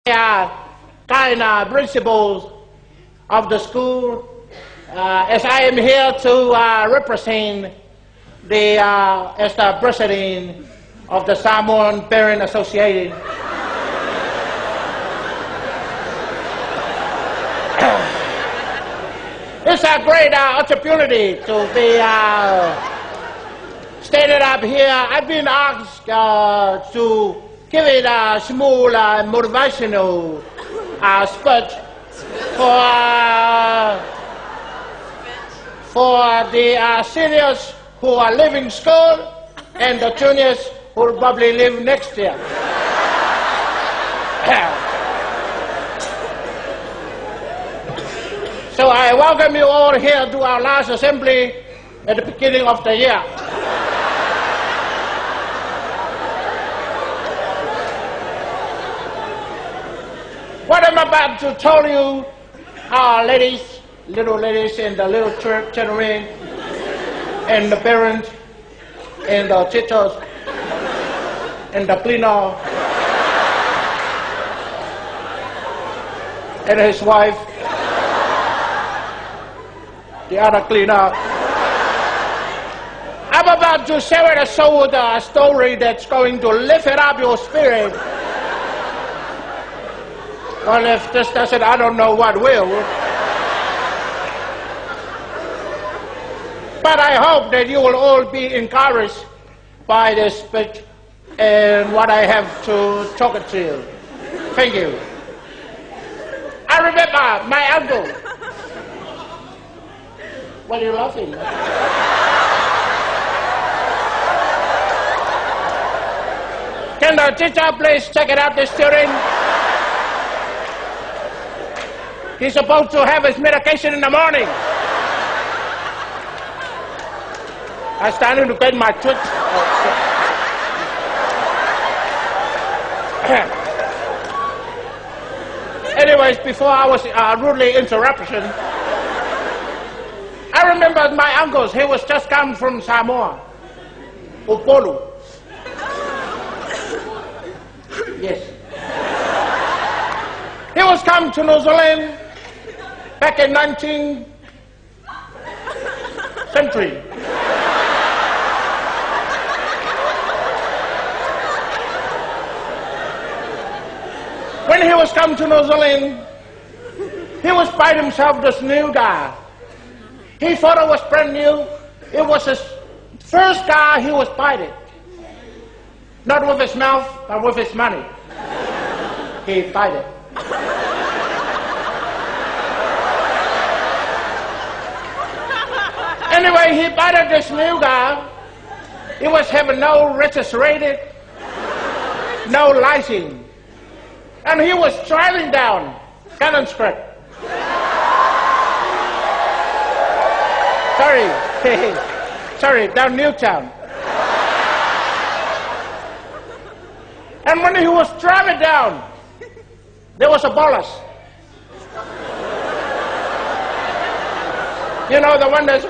kind principals of the school, as I am here to represent as the president of the Samoan Parent Association. It's a great opportunity to be standing up here. I've been asked to give it a small motivational speech for the seniors who are leaving school and the juniors who will probably leave next year. So I welcome you all here to our last assembly at the beginning of the year. What I'm about to tell you, little ladies and the little children, and the parents, and the teachers, and the cleaner, and his wife, the other cleaner. I'm about to share with you a story that's going to lift up your spirit. Well, if this doesn't, I don't know what will. But I hope that you will all be encouraged by this speech and what I have to talk to you. Thank you. I remember my uncle. What are you laughing at? Can the teacher please check it out, the student? He's supposed to have his medication in the morning. I'm starting to get my twitch. Anyways, before I was rudely interrupted, I remember my uncles. He was just come from Samoa, Upolu. Yes. He was come to New Zealand back in 19th century. When he was come to New Zealand, he was by himself this new guy. He thought it was brand new. It was his first car he was buying. Not with his mouth, but with his money. He bought it. Anyway, he bought this new car. It was having no registered, no license. And he was driving down Cannon Street. Sorry, down Newtown. And when he was driving down, there was a bolus. You know, the one that's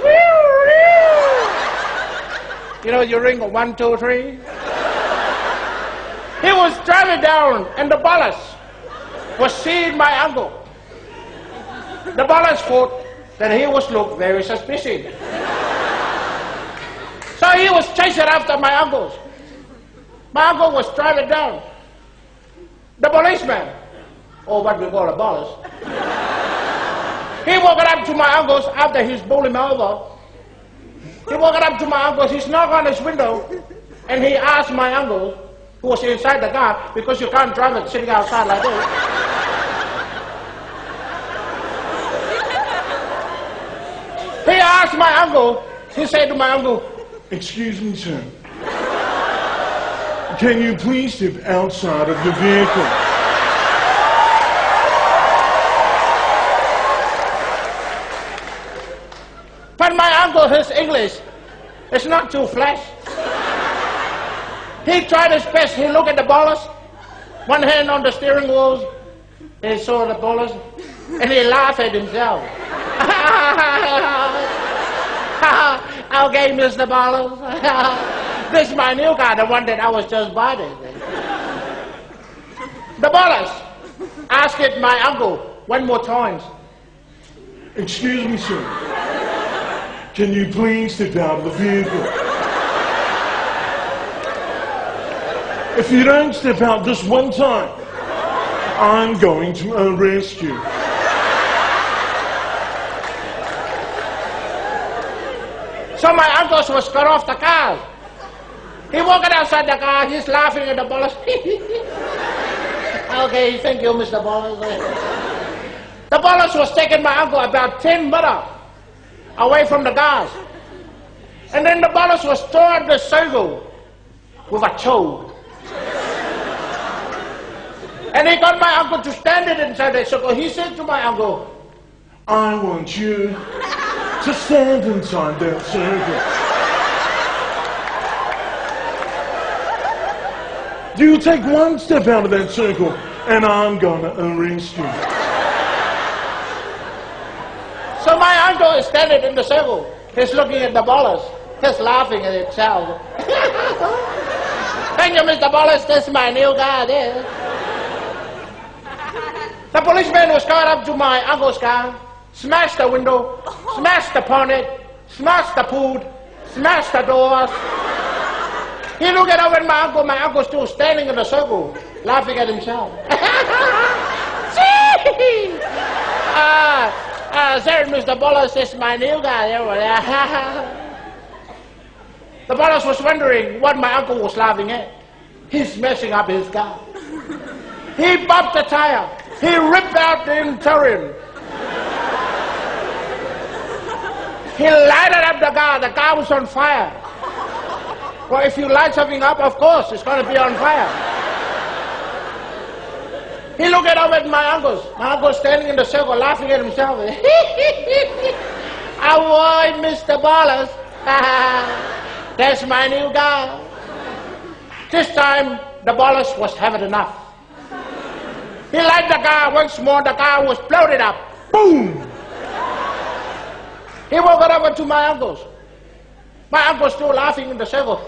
you know, you ring 1, 2, 3. He was driving down, and the bolus was seeing my uncle. The bolus thought that he was looked very suspicious. So he was chasing after my uncles. My uncle was driving down. The policeman, or what we call a bolus, he walked up to my uncles after he's pulled him over. He walked up to my uncles, he knocked on his window, and he asked my uncle, who was inside the car, because you can't drive it sitting outside like this. He asked my uncle, he said to my uncle, "Excuse me, sir. Can you please step outside of the vehicle?" But my uncle, his English is not too flash. He tried his best. He looked at the bolus, one hand on the steering wheel. He saw the bolus, and he laughed at himself. Okay, Mr. Bolus. This is my new car, the one that I was just buying. The bolus asked my uncle one more time. Excuse me, sir. Can you please step out of the vehicle? If you don't step out just one time, I'm going to arrest you. So my uncle was got off the car. He walked outside the car, he's laughing at the ballers. Okay, thank you, Mr. Ballers. The ballers was taking my uncle about 10 meters away from the cars. And then the ballers was toward the circle with a choke. And he got my uncle to stand it inside the circle. He said to my uncle, I want you to stand inside that circle. You take one step out of that circle and I'm gonna arrest you. So my uncle is standing in the circle. He's looking at the ballers. He's laughing at himself. Thank you, Mr. Ballers. This is my new guy there. The policeman was caught up to my uncle's car, smashed the window, smashed the bonnet, smashed the hood, smashed the doors. He looked over at my uncle still standing in the circle, laughing at himself. Sir, Mr. Ballers, this is my new guy. The Ballers was wondering what my uncle was laughing at. He's messing up his car. He bumped the tire. He ripped out the interior. He lighted up the car. The car was on fire. Well, if you light something up, of course, it's going to be on fire. He looked over at my uncles. My uncle standing in the circle laughing at himself. Avoid Mr. Ballers. That's my new guy. This time, the Ballers was having enough. He lighted the car once more. The car was bloated up. Boom! He walked over to my uncles. My uncle still laughing in the circle.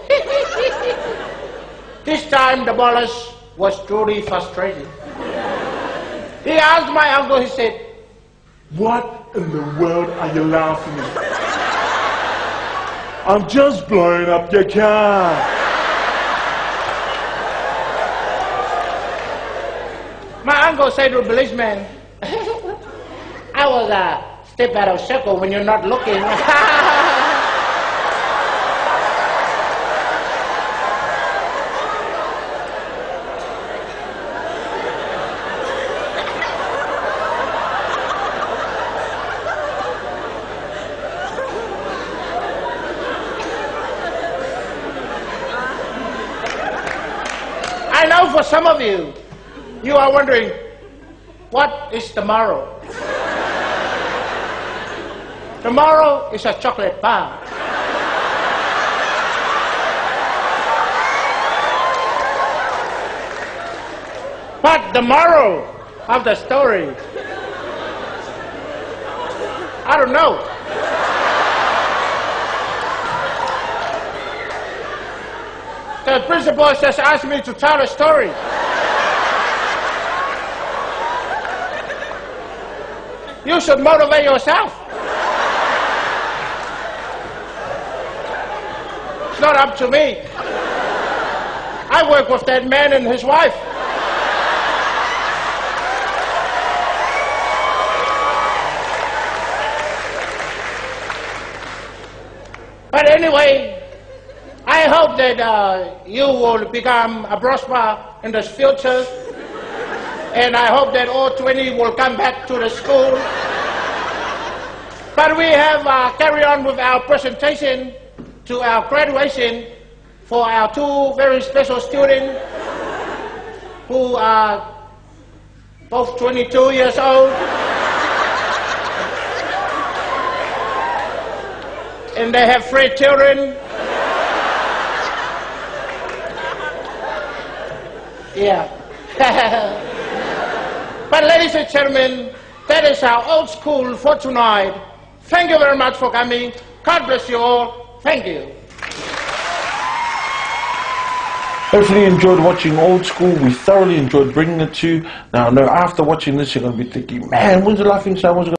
This time the Ballers was truly frustrated. He asked my uncle, he said, what in the world are you laughing at? I'm just blowing up your car. My uncle said to the policeman, I was step out of circle when you're not looking. I know for some of you, you are wondering, what is tomorrow? Tomorrow is a chocolate bar. But the moral of the story, I don't know. The principal just asked me to tell a story. You should motivate yourself. It's not up to me. I work with that man and his wife. But anyway, I hope that you will become a prosper in the future. And I hope that all 20 will come back to the school. But we have carried on with our presentation to our graduation for our two very special students who are both 22 years old. And they have 3 children. Yeah. But ladies and gentlemen, that is our old school for tonight. Thank you very much for coming. God bless you all. Thank you. Hopefully you enjoyed watching Old School. We thoroughly enjoyed bringing it to you. Now, I know after watching this, you're going to be thinking, man, when's the laughing sound?